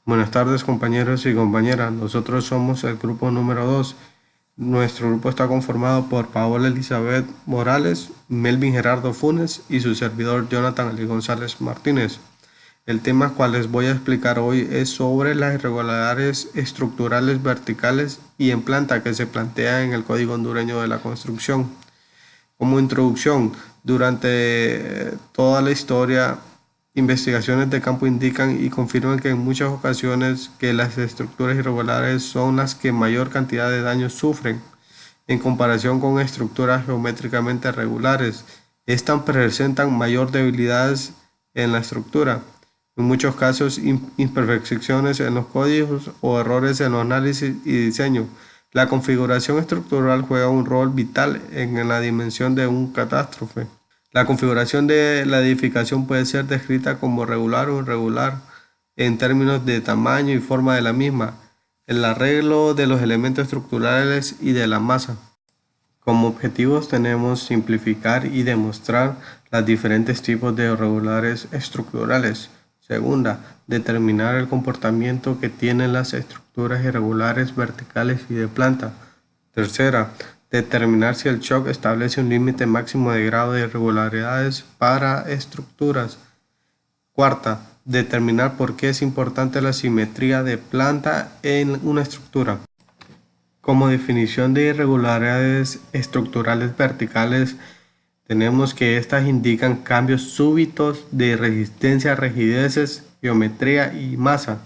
Buenas tardes, compañeros y compañeras. Nosotros somos el grupo número 2. Nuestro grupo está conformado por Paola Elizabeth Morales, Melvin Gerardo Funes y su servidor Jonathan Ali González Martínez. El tema cual les voy a explicar hoy es sobre las irregularidades estructurales verticales y en planta que se plantean en el Código Hondureño de la Construcción. Como introducción, durante toda la historia, investigaciones de campo indican y confirman que en muchas ocasiones que las estructuras irregulares son las que mayor cantidad de daños sufren en comparación con estructuras geométricamente regulares. Estas presentan mayor debilidades en la estructura. En muchos casos, imperfecciones en los códigos o errores en los análisis y diseño. La configuración estructural juega un rol vital en la dimensión de un catástrofe. La configuración de la edificación puede ser descrita como regular o irregular en términos de tamaño y forma de la misma, el arreglo de los elementos estructurales y de la masa. Como objetivos tenemos simplificar y demostrar los diferentes tipos de irregularidades estructurales. Segunda, determinar el comportamiento que tienen las estructuras irregulares verticales y de planta. Tercera, determinar si el shock establece un límite máximo de grado de irregularidades para estructuras. Cuarta, determinar por qué es importante la simetría de planta en una estructura. Como definición de irregularidades estructurales verticales, tenemos que estas indican cambios súbitos de resistencia, rigideces, geometría y masa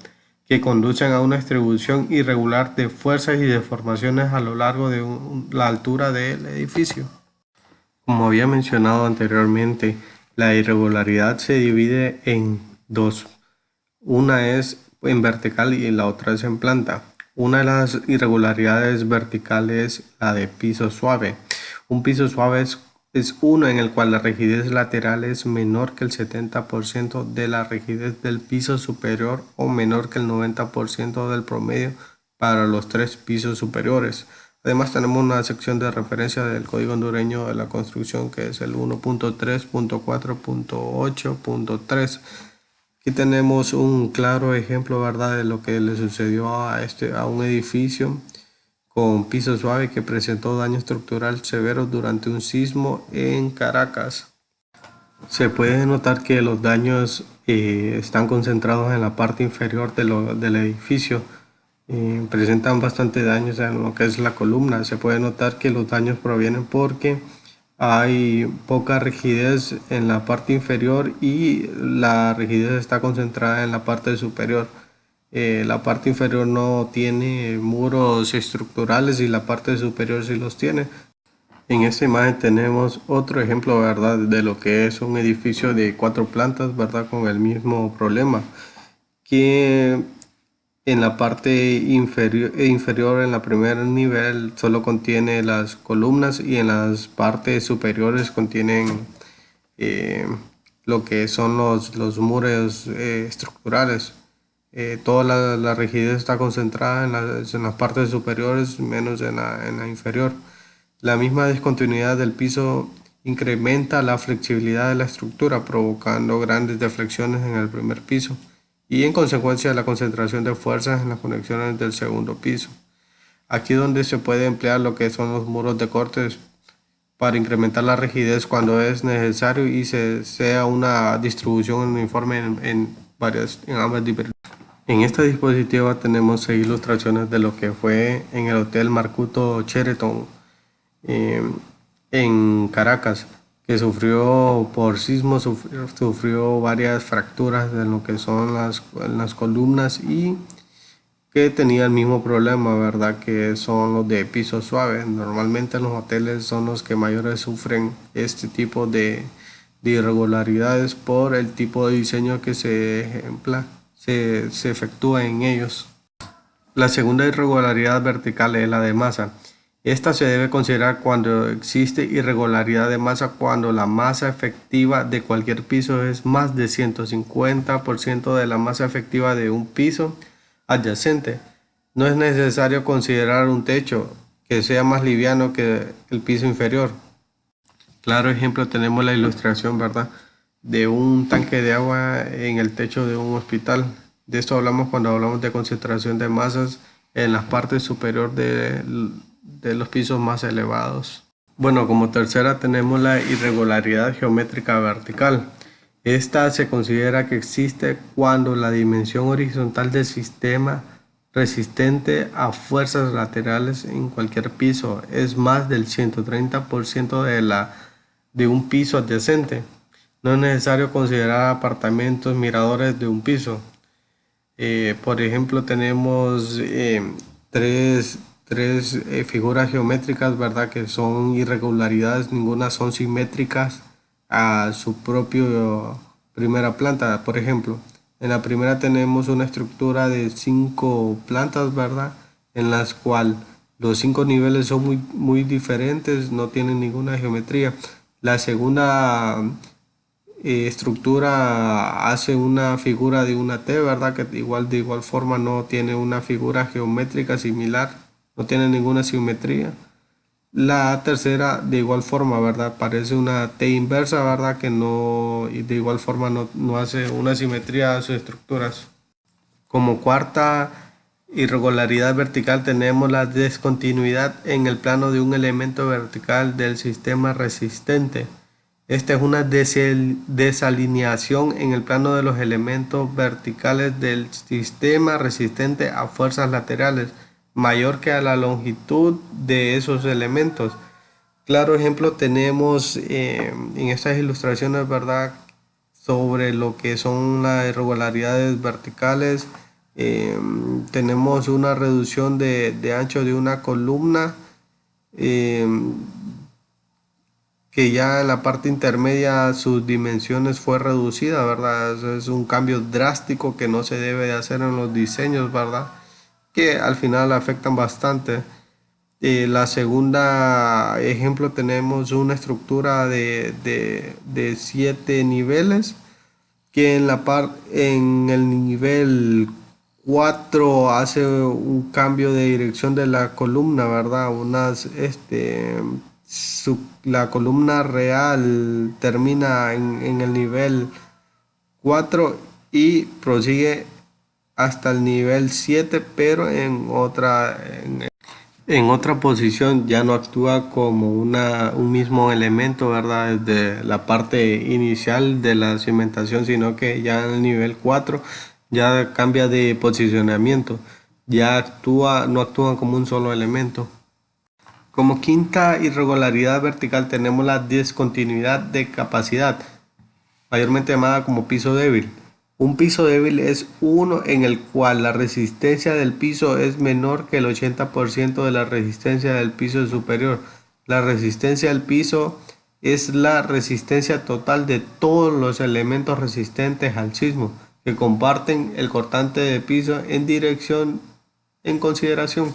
que conducen a una distribución irregular de fuerzas y deformaciones a lo largo de la altura del edificio. Como había mencionado anteriormente, la irregularidad se divide en dos. Una es en vertical y la otra es en planta. Una de las irregularidades verticales es la de piso suave. Un piso suave es uno en el cual la rigidez lateral es menor que el 70% de la rigidez del piso superior o menor que el 90% del promedio para los tres pisos superiores. Además tenemos una sección de referencia del Código Hondureño de la Construcción que es el 1.3.4.8.3. Aquí tenemos un claro ejemplo, ¿verdad?, de lo que le sucedió a un edificio con piso suave que presentó daño estructural severo durante un sismo en Caracas. Se puede notar que los daños están concentrados en la parte inferior del edificio. Presentan bastante daños en lo que es la columna. Se puede notar que los daños provienen porque hay poca rigidez en la parte inferior y la rigidez está concentrada en la parte superior. La parte inferior no tiene muros estructurales y la parte superior sí los tiene. En esta imagen tenemos otro ejemplo, ¿verdad?, de lo que es un edificio de 4 plantas, ¿verdad?, con el mismo problema, que en la parte inferior, en la primer nivel, solo contiene las columnas y en las partes superiores contienen lo que son los muros estructurales. Toda la rigidez está concentrada en las partes superiores, menos en la inferior. La misma discontinuidad del piso incrementa la flexibilidad de la estructura, provocando grandes deflexiones en el primer piso y en consecuencia la concentración de fuerzas en las conexiones del segundo piso. Aquí donde se puede emplear lo que son los muros de cortes para incrementar la rigidez cuando es necesario y sea una distribución uniforme en ambas diferentes. En esta diapositiva tenemos ilustraciones de lo que fue en el Hotel Marcuto Sheraton en Caracas, que sufrió por sismos, sufrió varias fracturas en lo que son las columnas y que tenía el mismo problema, ¿verdad?, que son los de piso suave. Normalmente los hoteles son los que mayores sufren este tipo de irregularidades por el tipo de diseño que se efectúa en ellos. La segunda irregularidad vertical es la de masa. Esta se debe considerar cuando existe irregularidad de masa cuando la masa efectiva de cualquier piso es más de 150% de la masa efectiva de un piso adyacente. No es necesario considerar un techo que sea más liviano que el piso inferior. Claro ejemplo tenemos la ilustración, ¿verdad?, de un tanque de agua en el techo de un hospital. De esto hablamos cuando hablamos de concentración de masas en la parte superior de los pisos más elevados. Bueno, como tercera tenemos la irregularidad geométrica vertical. Esta se considera que existe cuando la dimensión horizontal del sistema resistente a fuerzas laterales en cualquier piso es más del 130% de un piso adyacente. No es necesario considerar apartamentos miradores de un piso. Por ejemplo, tenemos tres figuras geométricas, ¿verdad? Que son irregularidades, ninguna son simétricas a su propio primera planta. Por ejemplo, en la primera tenemos una estructura de 5 plantas, ¿verdad? En las cuales los 5 niveles son muy diferentes, no tienen ninguna geometría. La segunda estructura hace una figura de una T, ¿verdad? Que de igual forma no tiene una figura geométrica similar, no tiene ninguna simetría. La tercera de igual forma, ¿verdad? Parece una T inversa, ¿verdad? Que no, y de igual forma no hace una simetría a sus estructuras. Como cuarta irregularidad vertical tenemos la descontinuidad en el plano de un elemento vertical del sistema resistente. Esta es una desalineación en el plano de los elementos verticales del sistema resistente a fuerzas laterales, mayor que a la longitud de esos elementos. Claro ejemplo tenemos en estas ilustraciones, ¿verdad? Sobre lo que son las irregularidades verticales. Tenemos una reducción de ancho de una columna. eh, que ya en la parte intermedia sus dimensiones fue reducida, ¿verdad? Eso es un cambio drástico que no se debe de hacer en los diseños, ¿verdad? Que al final afectan bastante. La segunda ejemplo tenemos una estructura de 7 niveles que en el nivel 4 hace un cambio de dirección de la columna, ¿verdad? La columna real termina en el nivel 4 y prosigue hasta el nivel 7, pero en otra posición ya no actúa como un mismo elemento, ¿verdad? Desde la parte inicial de la cimentación, sino que ya en el nivel 4 ya cambia de posicionamiento, no actúa como un solo elemento. Como quinta irregularidad vertical tenemos la discontinuidad de capacidad, mayormente llamada como piso débil. Un piso débil es uno en el cual la resistencia del piso es menor que el 80% de la resistencia del piso superior. La resistencia del piso es la resistencia total de todos los elementos resistentes al sismo que comparten el cortante de piso en dirección en consideración,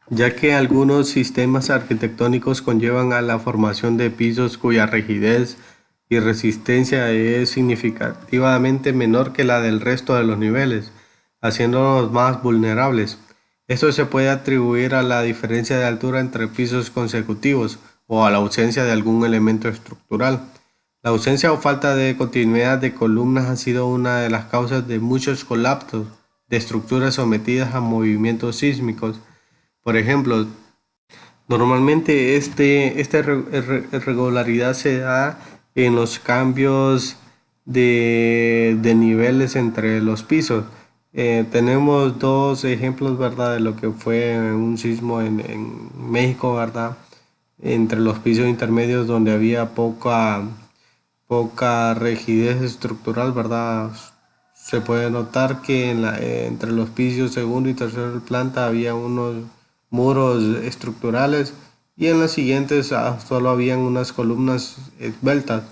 ya que algunos sistemas arquitectónicos conllevan a la formación de pisos cuya rigidez y resistencia es significativamente menor que la del resto de los niveles, haciéndolos más vulnerables. Esto se puede atribuir a la diferencia de altura entre pisos consecutivos o a la ausencia de algún elemento estructural. La ausencia o falta de continuidad de columnas ha sido una de las causas de muchos colapsos de estructuras sometidas a movimientos sísmicos. Por ejemplo, normalmente esta irregularidad se da en los cambios de niveles entre los pisos. Tenemos dos ejemplos, ¿verdad? De lo que fue un sismo en México, ¿verdad? Entre los pisos intermedios donde había poca rigidez estructural, ¿verdad? Se puede notar que entre los pisos segundo y tercera planta había unos muros estructurales y en las siguientes solo habían unas columnas esbeltas,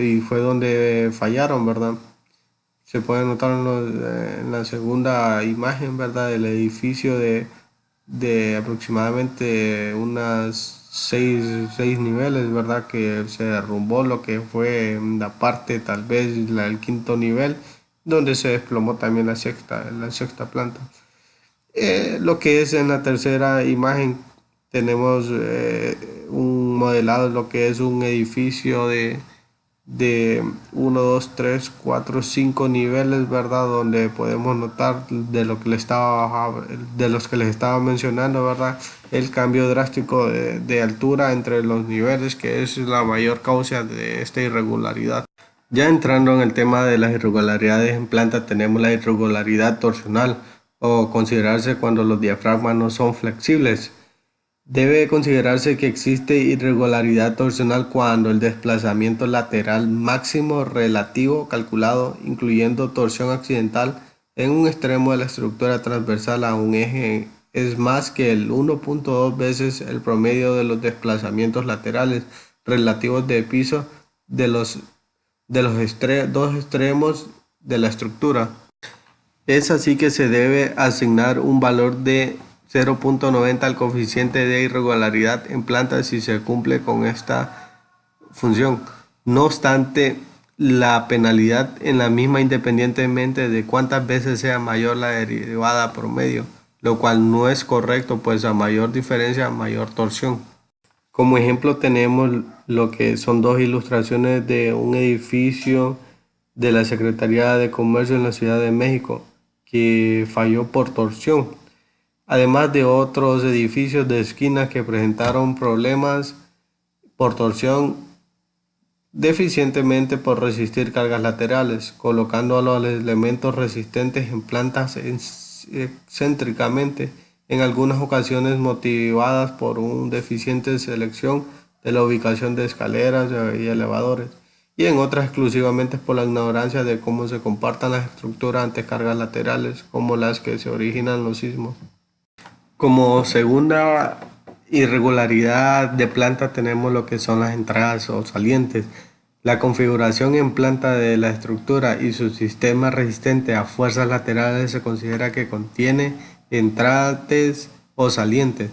y fue donde fallaron, ¿verdad? Se puede notar en la segunda imagen, ¿verdad? El edificio de aproximadamente unas seis niveles, ¿verdad? Que se derrumbó lo que fue la parte, tal vez el quinto nivel, donde se desplomó también la sexta planta. Lo que es en la tercera imagen, tenemos un modelado, lo que es un edificio de 1, 2, 3, 4, 5 niveles, ¿verdad? Donde podemos notar de los que les estaba mencionando, ¿verdad? El cambio drástico de altura entre los niveles, que es la mayor causa de esta irregularidad. Ya entrando en el tema de las irregularidades en planta, tenemos la irregularidad torsional o considerarse cuando los diafragmas no son flexibles. Debe considerarse que existe irregularidad torsional cuando el desplazamiento lateral máximo relativo calculado, incluyendo torsión accidental, en un extremo de la estructura transversal a un eje es más que el 1.2 veces el promedio de los desplazamientos laterales relativos de piso de los dos extremos de la estructura. Es así que se debe asignar un valor de 0.90 al coeficiente de irregularidad en planta si se cumple con esta función. No obstante, la penalidad en la misma independientemente de cuántas veces sea mayor la derivada promedio, lo cual no es correcto, pues a mayor diferencia, mayor torsión. Como ejemplo tenemos lo que son dos ilustraciones de un edificio de la Secretaría de Comercio en la Ciudad de México que falló por torsión, además de otros edificios de esquinas que presentaron problemas por torsión deficientemente por resistir cargas laterales, colocando a los elementos resistentes en plantas excéntricamente, en algunas ocasiones motivadas por una deficiente selección de la ubicación de escaleras y elevadores, y en otras exclusivamente por la ignorancia de cómo se comportan las estructuras ante cargas laterales, como las que se originan los sismos. Como segunda irregularidad de planta tenemos lo que son las entradas o salientes. La configuración en planta de la estructura y su sistema resistente a fuerzas laterales se considera que contiene entrantes o salientes.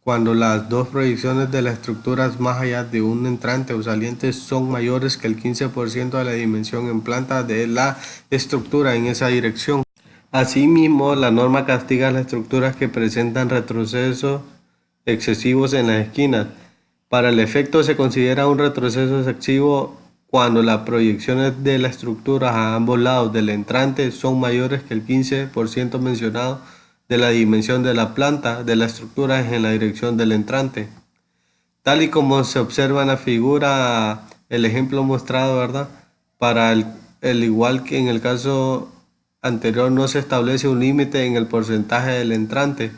Cuando las dos proyecciones de la estructura más allá de un entrante o saliente son mayores que el 15% de la dimensión en planta de la estructura en esa dirección. Asimismo, la norma castiga las estructuras que presentan retrocesos excesivos en las esquinas. Para el efecto se considera un retroceso excesivo cuando las proyecciones de la estructura a ambos lados del entrante son mayores que el 15% mencionado de la dimensión de la planta de la estructura en la dirección del entrante. Tal y como se observa en la figura, el ejemplo mostrado, ¿verdad? Para el igual que en el caso anterior no se establece un límite en el porcentaje del entrante,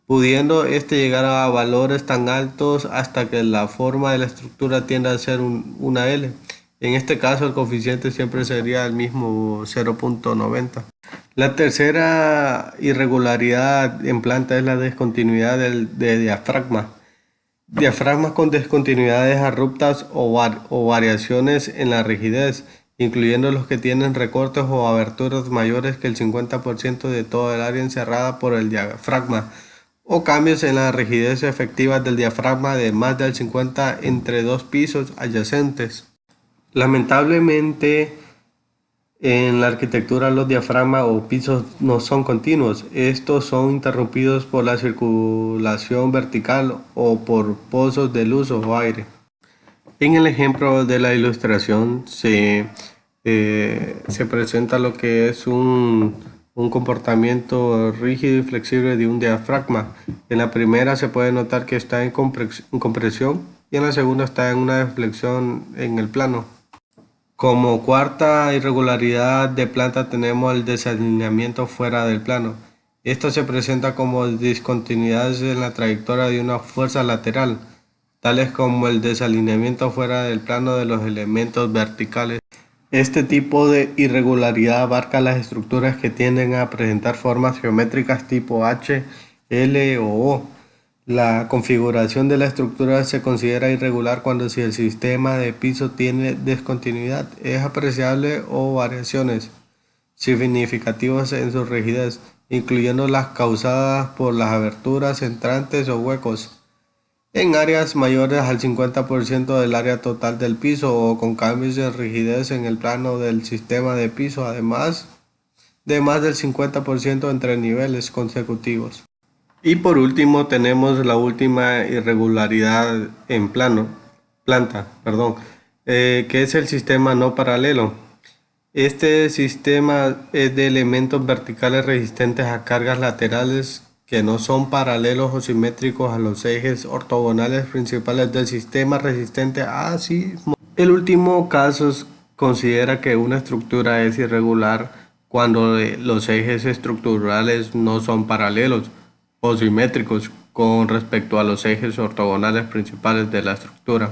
pudiendo este llegar a valores tan altos hasta que la forma de la estructura tienda a ser una L. En este caso el coeficiente siempre sería el mismo 0.90. La tercera irregularidad en planta es la descontinuidad de diafragma. Diafragmas con descontinuidades abruptas o variaciones en la rigidez, incluyendo los que tienen recortes o aberturas mayores que el 50% de toda el área encerrada por el diafragma, o cambios en la rigidez efectiva del diafragma de más del 50% entre dos pisos adyacentes. Lamentablemente, en la arquitectura los diafragmas o pisos no son continuos. Estos son interrumpidos por la circulación vertical o por pozos de luz o aire. En el ejemplo de la ilustración se presenta lo que es un comportamiento rígido y flexible de un diafragma. En la primera se puede notar que está en compresión y en la segunda está en una deflexión en el plano. Como cuarta irregularidad de planta tenemos el desalineamiento fuera del plano. Esto se presenta como discontinuidades en la trayectoria de una fuerza lateral, tales como el desalineamiento fuera del plano de los elementos verticales. Este tipo de irregularidad abarca las estructuras que tienden a presentar formas geométricas tipo H, L o O. La configuración de la estructura se considera irregular cuando si el sistema de piso tiene discontinuidad, es apreciable o variaciones significativas en su rigidez, incluyendo las causadas por las aberturas, entrantes o huecos, en áreas mayores al 50% del área total del piso o con cambios de rigidez en el plano del sistema de piso, además de más del 50% entre niveles consecutivos. Y por último tenemos la última irregularidad en planta. ¿Qué es el sistema no paralelo? Este sistema es de elementos verticales resistentes a cargas laterales que no son paralelos o simétricos a los ejes ortogonales principales del sistema resistente a sismos. El último caso considera que una estructura es irregular cuando los ejes estructurales no son paralelos o simétricos con respecto a los ejes ortogonales principales de la estructura.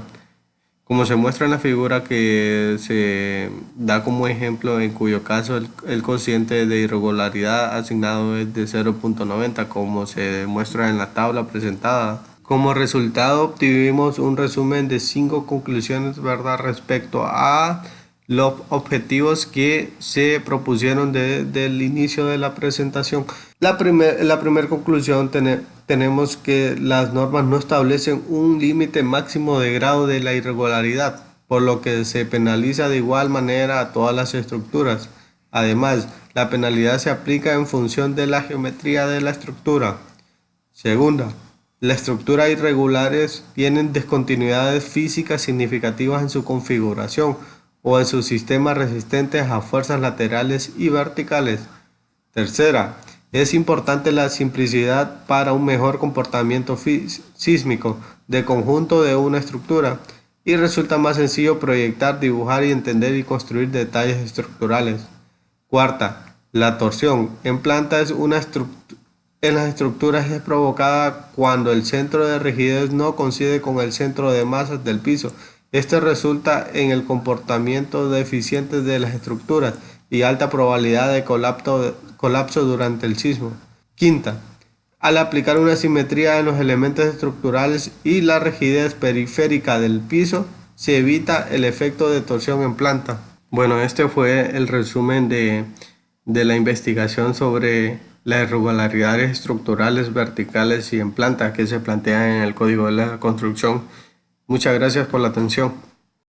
Como se muestra en la figura que se da como ejemplo, en cuyo caso el cociente de irregularidad asignado es de 0.90, como se muestra en la tabla presentada. Como resultado obtuvimos un resumen de 5 conclusiones, ¿verdad?, respecto a los objetivos que se propusieron desde el inicio de la presentación. La primera conclusión tenemos que las normas no establecen un límite máximo de grado de la irregularidad, por lo que se penaliza de igual manera a todas las estructuras. Además, la penalidad se aplica en función de la geometría de la estructura. Segunda, las estructuras irregulares tienen discontinuidades físicas significativas en su configuración o en sus sistemas resistentes a fuerzas laterales y verticales. Tercera, es importante la simplicidad para un mejor comportamiento sísmico de conjunto de una estructura y resulta más sencillo proyectar, dibujar y entender y construir detalles estructurales. Cuarta, la torsión en planta en las estructuras es provocada cuando el centro de rigidez no coincide con el centro de masas del piso. Este resulta en el comportamiento deficiente de las estructuras y alta probabilidad de colapso durante el sismo. Quinta, al aplicar una simetría en los elementos estructurales y la rigidez periférica del piso, se evita el efecto de torsión en planta. Bueno, este fue el resumen de la investigación sobre las irregularidades estructurales verticales y en planta que se plantean en el Código de la Construcción. Muchas gracias por la atención.